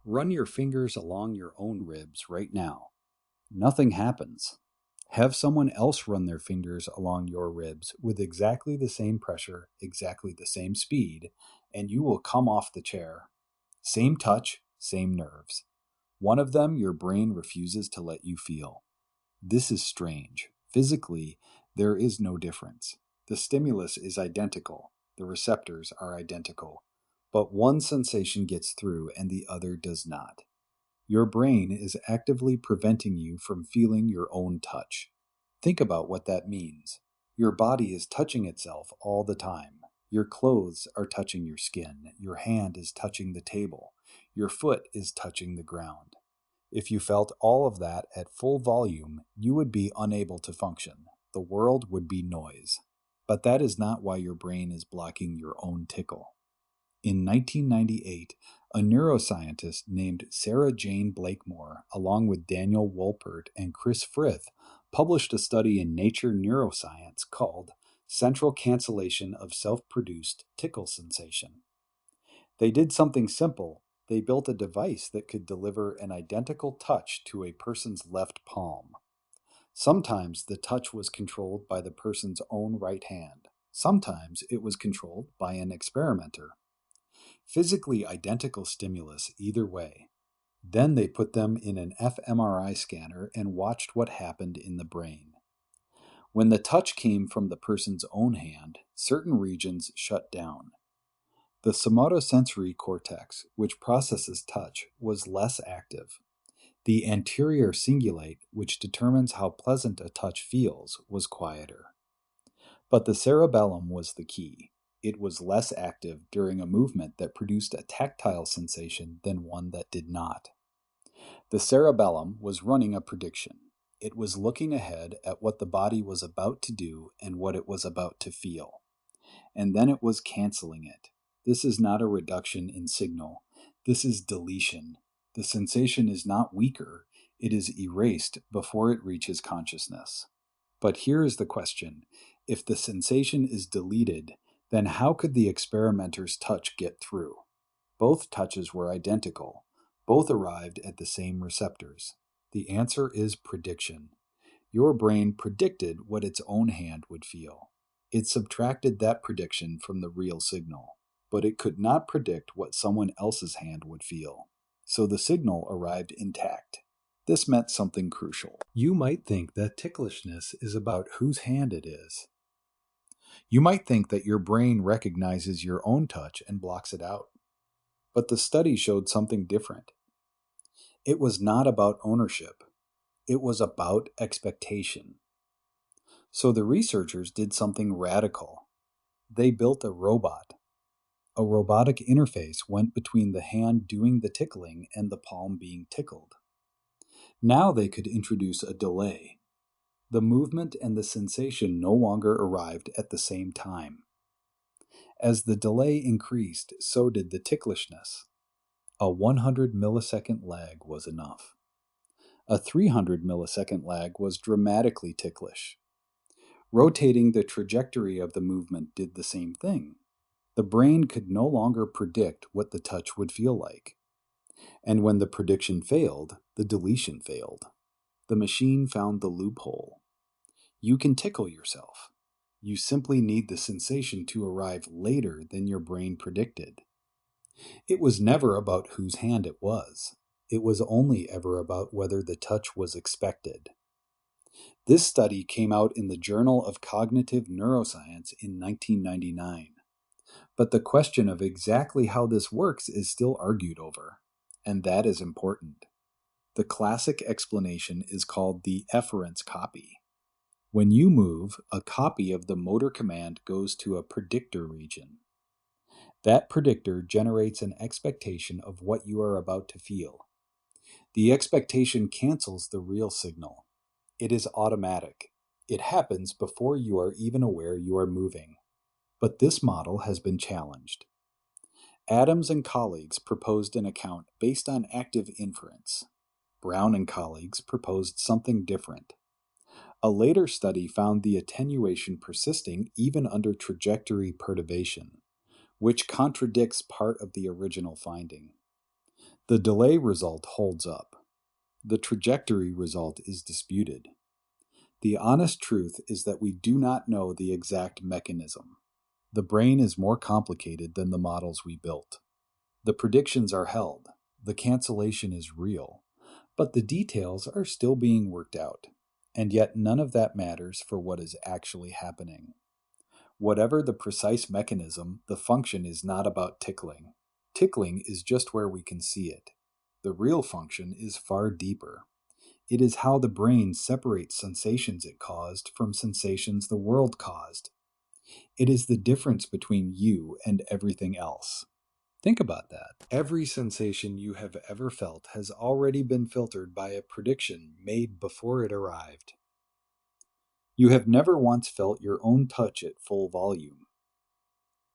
Run your fingers along your own ribs right now. Nothing happens. Have someone else run their fingers along your ribs with exactly the same pressure, exactly the same speed, and you will come off the chair. Same touch, same nerves. One of them your brain refuses to let you feel. This is strange. Physically, there is no difference. The stimulus is identical. The receptors are identical. But one sensation gets through and the other does not. Your brain is actively preventing you from feeling your own touch. Think about what that means. Your body is touching itself all the time. Your clothes are touching your skin. Your hand is touching the table. Your foot is touching the ground. If you felt all of that at full volume, you would be unable to function. The world would be noise. But that is not why your brain is blocking your own tickle. In 1998, a neuroscientist named Sarah Jane Blakemore, along with Daniel Wolpert and Chris Frith, published a study in Nature Neuroscience called Central Cancellation of Self-Produced Tickle Sensation. They did something simple. They built a device that could deliver an identical touch to a person's left palm. Sometimes the touch was controlled by the person's own right hand. Sometimes it was controlled by an experimenter. Physically identical stimulus either way. Then they put them in an fMRI scanner and watched what happened in the brain. When the touch came from the person's own hand, certain regions shut down. The somatosensory cortex, which processes touch, was less active. The anterior cingulate, which determines how pleasant a touch feels, was quieter. But the cerebellum was the key. It was less active during a movement that produced a tactile sensation than one that did not. The cerebellum was running a prediction. It was looking ahead at what the body was about to do and what it was about to feel. And then it was canceling it. This is not a reduction in signal. This is deletion. The sensation is not weaker. It is erased before it reaches consciousness. But here is the question. If the sensation is deleted, then how could the experimenter's touch get through? Both touches were identical. Both arrived at the same receptors. The answer is prediction. Your brain predicted what its own hand would feel. It subtracted that prediction from the real signal, but it could not predict what someone else's hand would feel. So the signal arrived intact. This meant something crucial. You might think that ticklishness is about whose hand it is. You might think that your brain recognizes your own touch and blocks it out. But the study showed something different. It was not about ownership. It was about expectation. So the researchers did something radical. They built a robot. A robotic interface went between the hand doing the tickling and the palm being tickled. Now they could introduce a delay. The movement and the sensation no longer arrived at the same time. As the delay increased, so did the ticklishness. A 100 millisecond lag was enough. A 300 millisecond lag was dramatically ticklish. Rotating the trajectory of the movement did the same thing. The brain could no longer predict what the touch would feel like. And when the prediction failed, the deletion failed. The machine found the loophole. You can tickle yourself. You simply need the sensation to arrive later than your brain predicted. It was never about whose hand it was. It was only ever about whether the touch was expected. This study came out in the Journal of Cognitive Neuroscience in 1999. But the question of exactly how this works is still argued over, and that is important. The classic explanation is called the efference copy. When you move, a copy of the motor command goes to a predictor region. That predictor generates an expectation of what you are about to feel. The expectation cancels the real signal. It is automatic. It happens before you are even aware you are moving. But this model has been challenged. Adams and colleagues proposed an account based on active inference. Brown and colleagues proposed something different. A later study found the attenuation persisting even under trajectory perturbation, which contradicts part of the original finding. The delay result holds up. The trajectory result is disputed. The honest truth is that we do not know the exact mechanism. The brain is more complicated than the models we built. The predictions are held. The cancellation is real. But the details are still being worked out. And yet none of that matters for what is actually happening. Whatever the precise mechanism, the function is not about tickling. Tickling is just where we can see it. The real function is far deeper. It is how the brain separates sensations it caused from sensations the world caused. It is the difference between you and everything else. Think about that. Every sensation you have ever felt has already been filtered by a prediction made before it arrived. You have never once felt your own touch at full volume.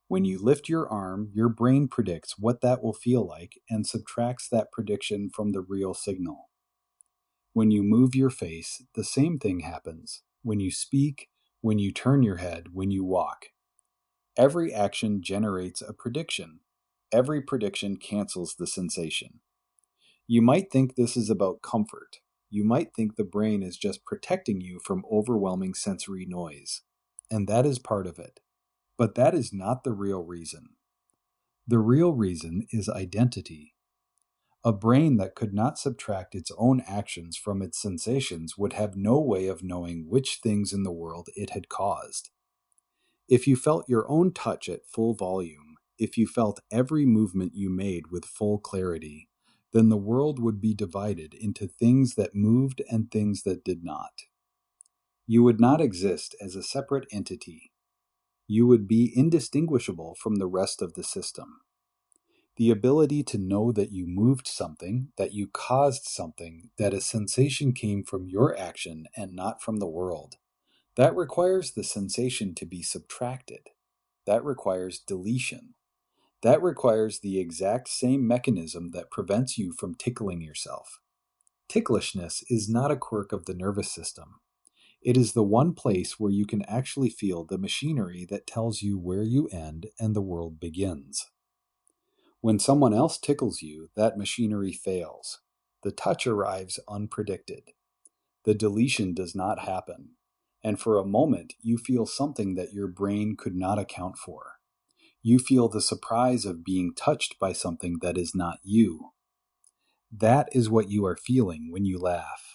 When you lift your arm, your brain predicts what that will feel like and subtracts that prediction from the real signal. When you move your face, the same thing happens. When you speak, when you turn your head, when you walk. Every action generates a prediction. Every prediction cancels the sensation. You might think this is about comfort. You might think the brain is just protecting you from overwhelming sensory noise. And that is part of it. But that is not the real reason. The real reason is identity. A brain that could not subtract its own actions from its sensations would have no way of knowing which things in the world it had caused. If you felt your own touch at full volume, if you felt every movement you made with full clarity, then the world would be divided into things that moved and things that did not. You would not exist as a separate entity. You would be indistinguishable from the rest of the system. The ability to know that you moved something, that you caused something, that a sensation came from your action and not from the world. That requires the sensation to be subtracted. That requires deletion. That requires the exact same mechanism that prevents you from tickling yourself. Ticklishness is not a quirk of the nervous system. It is the one place where you can actually feel the machinery that tells you where you end and the world begins. When someone else tickles you, that machinery fails. The touch arrives unpredicted. The deletion does not happen. And for a moment, you feel something that your brain could not account for. You feel the surprise of being touched by something that is not you. That is what you are feeling when you laugh.